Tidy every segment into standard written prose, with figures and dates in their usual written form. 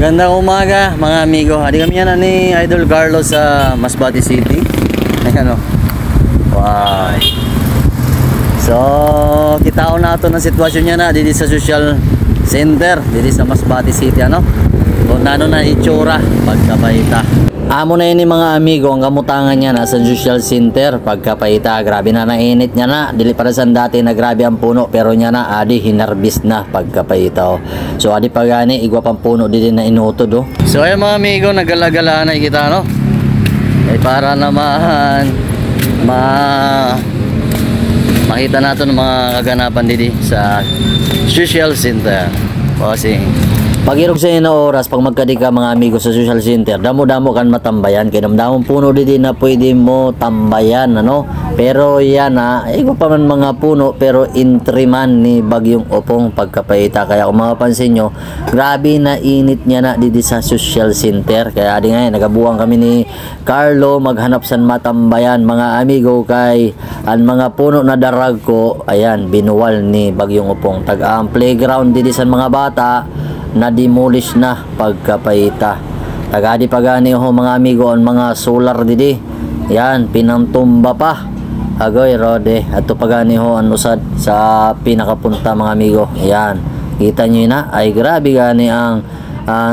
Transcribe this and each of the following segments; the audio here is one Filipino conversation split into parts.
Magandang umaga mga amigo. Hadi kami yan ni Idol Carlos sa Masbate City. Ayan o. Wow. So, kita na ito ng sitwasyon niya na dito sa social center, dito sa Masbate City. Ano? Kung ano na itsura, pagkapahita. Amo na yun ni mga amigo, ang kamutangan niya na sa social center, pagkapahita. Grabe na nainit niya na. Dili para sa dati na grabe ang puno, pero niya na adi hinarbis na pagkapahita. Oh. So adi pa gani, igwa pang puno din na inutod. Oh. So ay mga amigo, nagala-gala na kita, no? Eh para naman makita natin mga kaganapan dito sa social center. Kasi pag-irog sa na oras, pag magkadika mga amigo sa social center, damo-damo kan matambayan. Kaya damdamong puno din na pwede mo tambayan, ano? Pero yan igo pa man mga puno, pero intriman ni Bagyong Opong pagkapahita. Kaya kung mapapansin nyo, grabe na init niya na dito sa social center. Kaya di nga nagabuang kami ni Carlo, maghanap sa matambayan mga amigo, kay ang mga puno na darag ko, ayan, binuwal ni Bagyong Opong. Ang playground dito sa mga bata, na demolish na pagkapahita. Tagadi pagani ho mga amigo ang mga solar didi. Yan, pinangtumba pa. Agoy rode. Ato pagani ho ang usad sa pinakapunta mga amigo. Yan. Kita nyo na ay grabe gani ang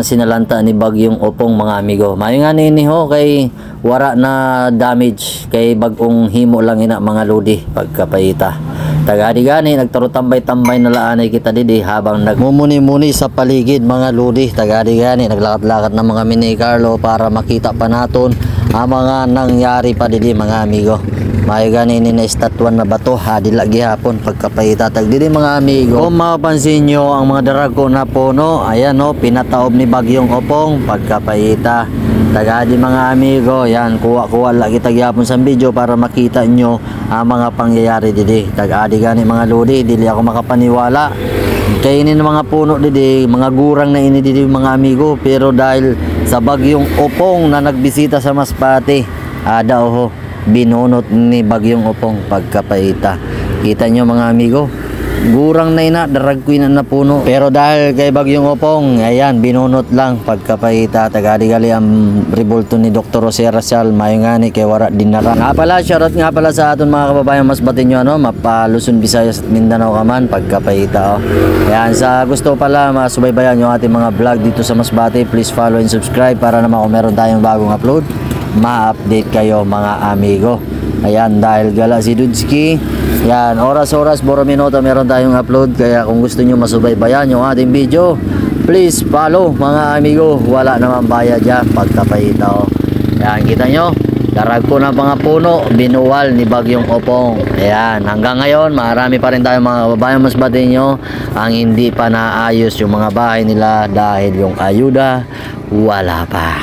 sinalanta ni Bagyong Opong mga amigo. Mayo nga ni ho kay wara na damage, kay bagong himo lang ina mga lodi pagkapahita. Tagadi gani nagtarotambay-tambay na laanay kita didi habang nagmumuni-muni sa paligid mga lodi. Tagadi gani naglakat-lakat na mga mini Carlo para makita pa naton ang mga nangyari pa didi mga amigo. May gani ni na-estatuan na bato dila gihapon pagkapahita tag didi mga amigo. Kung mapapansin nyo ang mga darago na puno, ayan no, pinataob ni Bagyong Opong pagkapahita. Tagadi mga amigo, yan, kuha-kuha lagi tagyapon sa video para makita nyo ang mga pangyayari didi. Tagadi gani mga lodi, dili ako makapaniwala. Kaya ini mga puno didi, mga gurang na ini didi mga amigo, pero dahil sa Bagyong Opong na nagbisita sa Masbate, binunot ni Bagyong Opong pagkapahita. Kita nyo mga amigo, gurang na ina, darag ko na puno, pero dahil kay Bagyong Opong, ayan, binunot lang pagkapahita. Tagadi-gali ang ribulto ni Dr. Jose Rasal, mayo nga ni kay wara dinara. Nga pala, shoutout nga pala sa aton mga kababayan Masbate nyo, ano, mapa Luzon, Visayas at Mindanao ka man, pagkapahita. Oh. Ayan, sa gusto pala masubaybayan yung ating mga vlog dito sa Masbate, please follow and subscribe para naman kung meron tayong bagong upload, ma-update kayo mga amigo. Ayan, dahil gala si Dudski, yan, oras-oras, boro minuto meron tayong upload. Kaya kung gusto nyo masubaybayan yung ating video, please follow mga amigo. Wala naman bayad dyan pagkapahita. Oh. Ayan, kita nyo, darag ko na mga puno, binuwal ni Bagyong Opong. Ayan, hanggang ngayon marami pa rin tayong mga kababayan Masbate nyo ang hindi pa naayos yung mga bahay nila dahil yung ayuda wala pa.